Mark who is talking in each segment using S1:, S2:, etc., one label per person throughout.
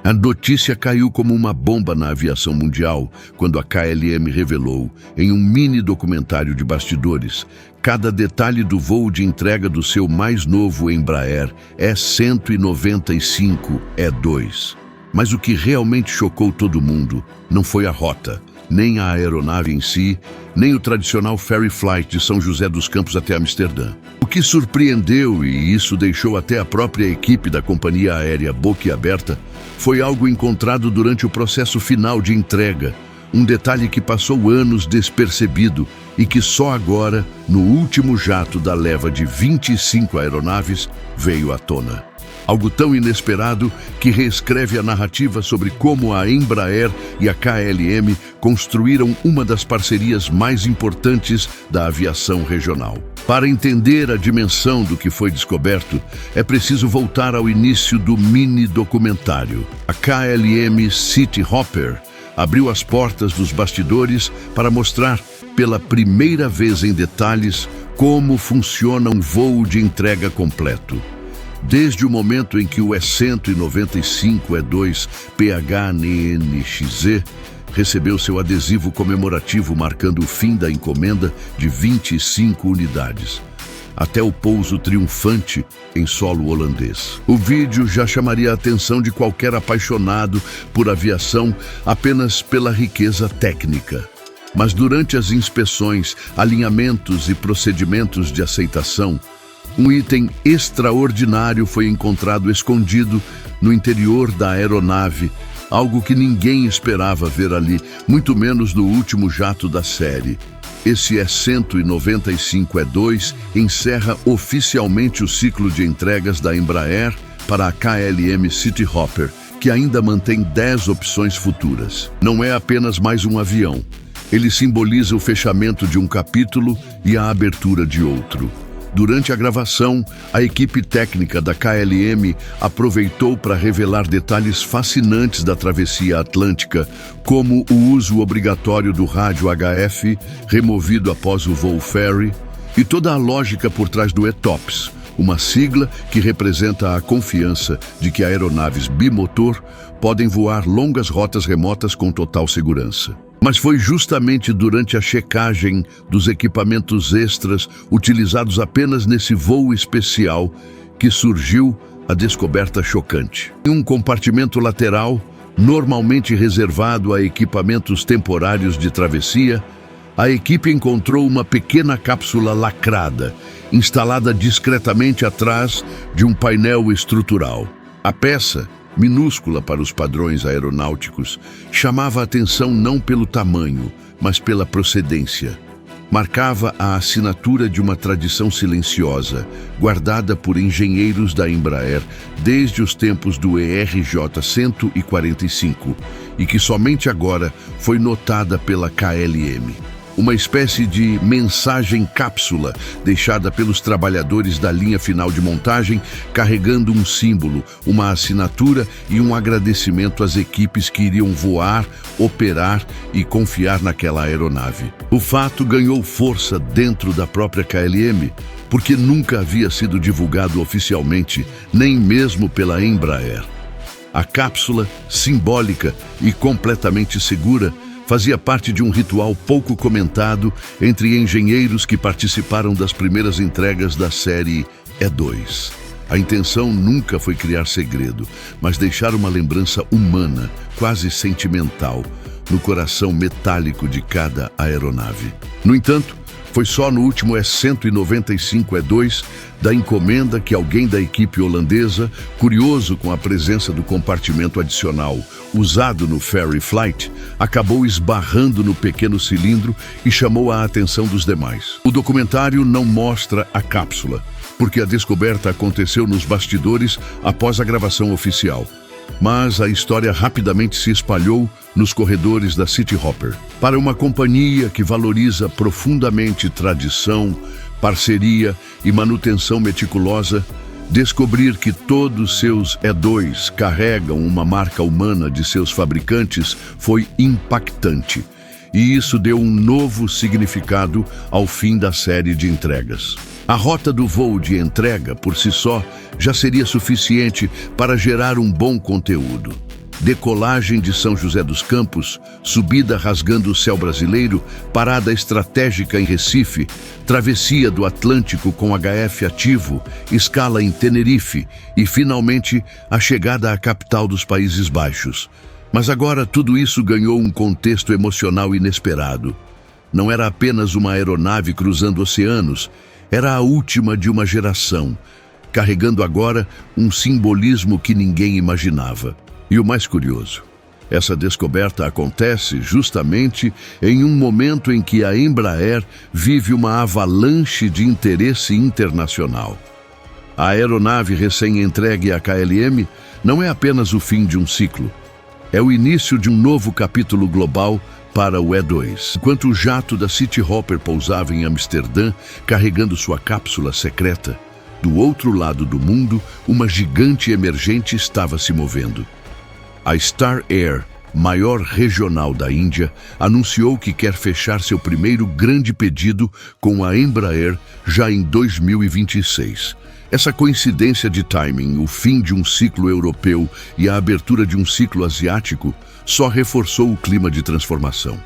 S1: A notícia caiu como uma bomba na aviação mundial quando a KLM revelou, em um mini documentário de bastidores, cada detalhe do voo de entrega do seu mais novo Embraer E195-E2. Mas o que realmente chocou todo mundo não foi a rota, nem a aeronave em si, nem o tradicional ferry flight de São José dos Campos até Amsterdã. O que surpreendeu, e isso deixou até a própria equipe da companhia aérea boquiaberta, foi algo encontrado durante o processo final de entrega, um detalhe que passou anos despercebido e que só agora, no último jato da leva de 25 aeronaves, veio à tona. Algo tão inesperado que reescreve a narrativa sobre como a Embraer e a KLM construíram uma das parcerias mais importantes da aviação regional. Para entender a dimensão do que foi descoberto, é preciso voltar ao início do mini documentário. A KLM Cityhopper abriu as portas dos bastidores para mostrar, pela primeira vez em detalhes, como funciona um voo de entrega completo. Desde o momento em que o E195-E2 PHNXZ recebeu seu adesivo comemorativo marcando o fim da encomenda de 25 unidades, até o pouso triunfante em solo holandês. O vídeo já chamaria a atenção de qualquer apaixonado por aviação apenas pela riqueza técnica. Mas durante as inspeções, alinhamentos e procedimentos de aceitação, um item extraordinário foi encontrado escondido no interior da aeronave, algo que ninguém esperava ver ali, muito menos no último jato da série. Esse E195-E2 encerra oficialmente o ciclo de entregas da Embraer para a KLM Cityhopper, que ainda mantém 10 opções futuras. Não é apenas mais um avião. Ele simboliza o fechamento de um capítulo e a abertura de outro. Durante a gravação, a equipe técnica da KLM aproveitou para revelar detalhes fascinantes da travessia atlântica, como o uso obrigatório do rádio HF, removido após o voo ferry, e toda a lógica por trás do ETOPS, uma sigla que representa a confiança de que aeronaves bimotor podem voar longas rotas remotas com total segurança. Mas foi justamente durante a checagem dos equipamentos extras utilizados apenas nesse voo especial que surgiu a descoberta chocante. Em um compartimento lateral, normalmente reservado a equipamentos temporários de travessia, a equipe encontrou uma pequena cápsula lacrada, instalada discretamente atrás de um painel estrutural. A peça, minúscula para os padrões aeronáuticos, chamava a atenção não pelo tamanho, mas pela procedência. Marcava a assinatura de uma tradição silenciosa, guardada por engenheiros da Embraer desde os tempos do ERJ-145, e que somente agora foi notada pela KLM. Uma espécie de mensagem cápsula deixada pelos trabalhadores da linha final de montagem, carregando um símbolo, uma assinatura e um agradecimento às equipes que iriam voar, operar e confiar naquela aeronave. O fato ganhou força dentro da própria KLM, porque nunca havia sido divulgado oficialmente, nem mesmo pela Embraer. A cápsula, simbólica e completamente segura, fazia parte de um ritual pouco comentado entre engenheiros que participaram das primeiras entregas da série E2. A intenção nunca foi criar segredo, mas deixar uma lembrança humana, quase sentimental, no coração metálico de cada aeronave. No entanto, foi só no último E195-E2 da encomenda que alguém da equipe holandesa, curioso com a presença do compartimento adicional usado no ferry flight, acabou esbarrando no pequeno cilindro e chamou a atenção dos demais. O documentário não mostra a cápsula, porque a descoberta aconteceu nos bastidores após a gravação oficial. Mas a história rapidamente se espalhou nos corredores da Cityhopper. Para uma companhia que valoriza profundamente tradição, parceria e manutenção meticulosa, descobrir que todos seus E2 carregam uma marca humana de seus fabricantes foi impactante. E isso deu um novo significado ao fim da série de entregas. A rota do voo de entrega, por si só, já seria suficiente para gerar um bom conteúdo. decolagem de São José dos Campos, subida rasgando o céu brasileiro, parada estratégica em Recife, travessia do Atlântico com HF ativo, escala em Tenerife e, finalmente, a chegada à capital dos Países Baixos. Mas agora tudo isso ganhou um contexto emocional inesperado. Não era apenas uma aeronave cruzando oceanos, era a última de uma geração, carregando agora um simbolismo que ninguém imaginava. E o mais curioso, essa descoberta acontece justamente em um momento em que a Embraer vive uma avalanche de interesse internacional. A aeronave recém-entregue à KLM não é apenas o fim de um ciclo, é o início de um novo capítulo global para o E2. Enquanto o jato da Cityhopper pousava em Amsterdã, carregando sua cápsula secreta, do outro lado do mundo, uma gigante emergente estava se movendo. A Star Air, maior regional da Índia, anunciou que quer fechar seu primeiro grande pedido com a Embraer já em 2026. Essa coincidência de timing, o fim de um ciclo europeu e a abertura de um ciclo asiático, só reforçou o clima de transformação.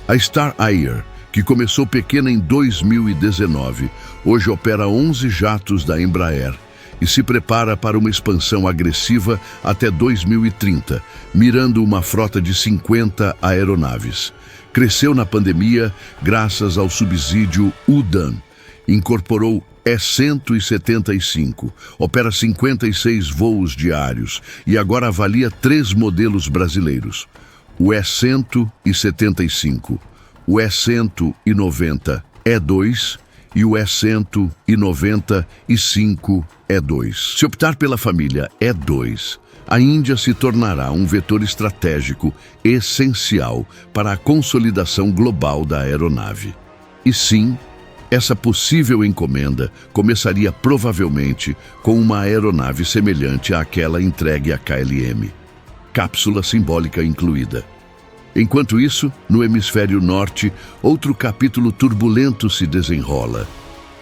S1: A Star Air, que começou pequena em 2019, hoje opera 11 jatos da Embraer e se prepara para uma expansão agressiva até 2030, mirando uma frota de 50 aeronaves. Cresceu na pandemia graças ao subsídio UDAN, incorporou E175, opera 56 voos diários e agora avalia 3 modelos brasileiros: o E175, o E190 E2 e o E195 E2. Se optar pela família E2, a Índia se tornará um vetor estratégico essencial para a consolidação global da aeronave. E sim, essa possível encomenda começaria provavelmente com uma aeronave semelhante àquela entregue à KLM, cápsula simbólica incluída. Enquanto isso, no hemisfério norte, outro capítulo turbulento se desenrola.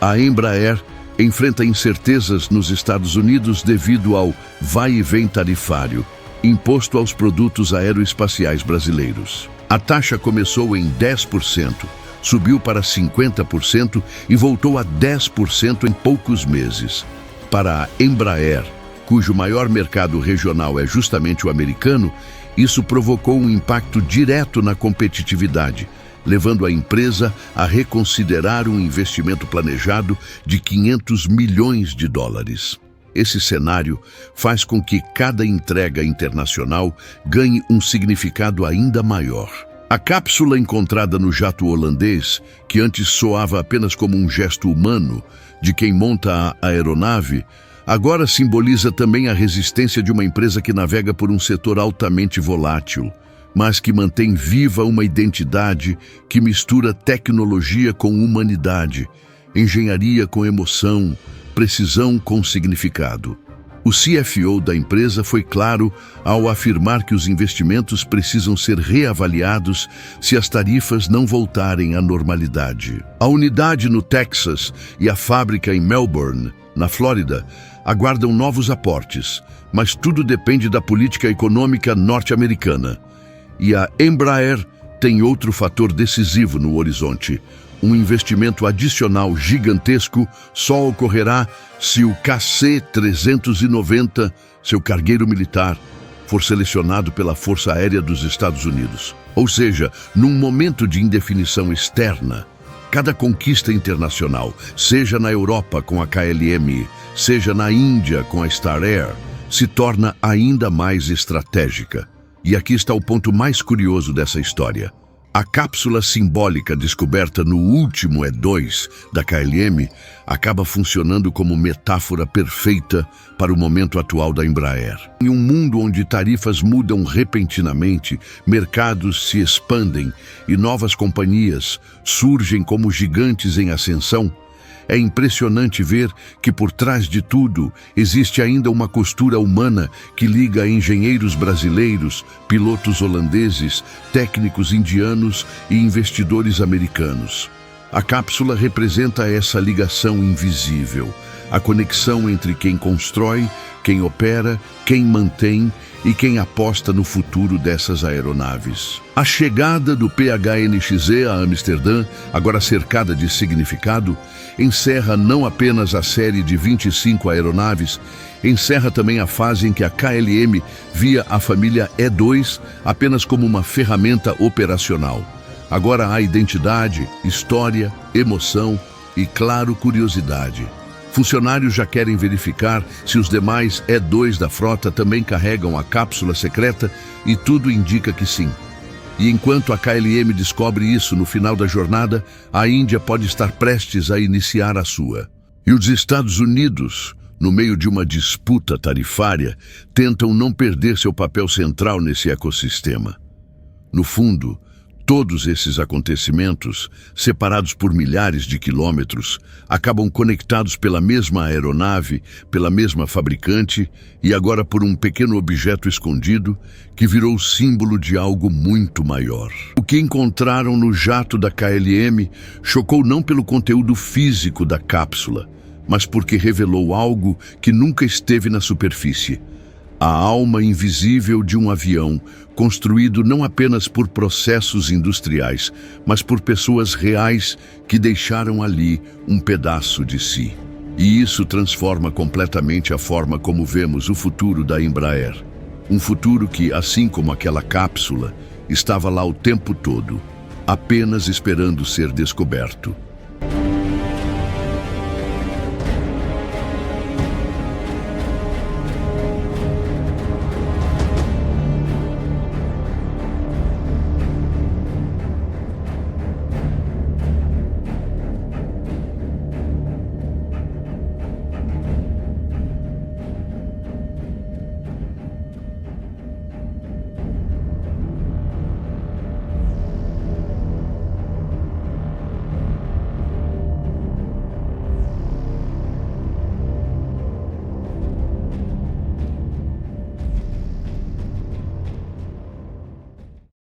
S1: A Embraer enfrenta incertezas nos Estados Unidos devido ao vai e vem tarifário imposto aos produtos aeroespaciais brasileiros. A taxa começou em 10%, subiu para 50% e voltou a 10% em poucos meses. Para a Embraer, cujo maior mercado regional é justamente o americano, isso provocou um impacto direto na competitividade, levando a empresa a reconsiderar um investimento planejado de 500 milhões de dólares. Esse cenário faz com que cada entrega internacional ganhe um significado ainda maior. A cápsula encontrada no jato holandês, que antes soava apenas como um gesto humano de quem monta a aeronave, agora simboliza também a resistência de uma empresa que navega por um setor altamente volátil, mas que mantém viva uma identidade que mistura tecnologia com humanidade, engenharia com emoção, precisão com significado. O CFO da empresa foi claro ao afirmar que os investimentos precisam ser reavaliados se as tarifas não voltarem à normalidade. A unidade no Texas e a fábrica em Melbourne, na Flórida, aguardam novos aportes, mas tudo depende da política econômica norte-americana. E a Embraer tem outro fator decisivo no horizonte. Um investimento adicional gigantesco só ocorrerá se o KC-390, seu cargueiro militar, for selecionado pela Força Aérea dos Estados Unidos. Ou seja, num momento de indefinição externa, cada conquista internacional, seja na Europa com a KLM, seja na Índia com a Star Air, se torna ainda mais estratégica. E aqui está o ponto mais curioso dessa história. A cápsula simbólica descoberta no último E2 da KLM acaba funcionando como metáfora perfeita para o momento atual da Embraer. Em um mundo onde tarifas mudam repentinamente, mercados se expandem e novas companhias surgem como gigantes em ascensão, é impressionante ver que por trás de tudo existe ainda uma costura humana que liga engenheiros brasileiros, pilotos holandeses, técnicos indianos e investidores americanos. A cápsula representa essa ligação invisível, a conexão entre quem constrói, quem opera, quem mantém e quem aposta no futuro dessas aeronaves. A chegada do PHNXE a Amsterdã, agora cercada de significado, encerra não apenas a série de 25 aeronaves, encerra também a fase em que a KLM via a família E2 apenas como uma ferramenta operacional. Agora há identidade, história, emoção e, claro, curiosidade. Funcionários já querem verificar se os demais E2 da frota também carregam a cápsula secreta e tudo indica que sim. E enquanto a KLM descobre isso no final da jornada, a Índia pode estar prestes a iniciar a sua. E os Estados Unidos, no meio de uma disputa tarifária, tentam não perder seu papel central nesse ecossistema. No fundo, todos esses acontecimentos, separados por milhares de quilômetros, acabam conectados pela mesma aeronave, pela mesma fabricante e agora por um pequeno objeto escondido que virou símbolo de algo muito maior. O que encontraram no jato da KLM chocou não pelo conteúdo físico da cápsula, mas porque revelou algo que nunca esteve na superfície. A alma invisível de um avião, construído não apenas por processos industriais, mas por pessoas reais que deixaram ali um pedaço de si. E isso transforma completamente a forma como vemos o futuro da Embraer. Um futuro que, assim como aquela cápsula, estava lá o tempo todo, apenas esperando ser descoberto.